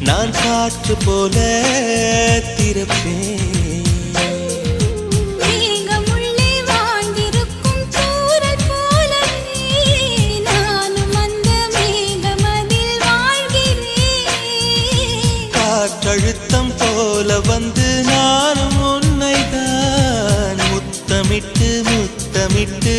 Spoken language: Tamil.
நான் காற்று போல திறப்பேன். காற்றழுத்தம் போல வந்து நானும் உன்னை தான் முத்தமிட்டு முத்தமிட்டு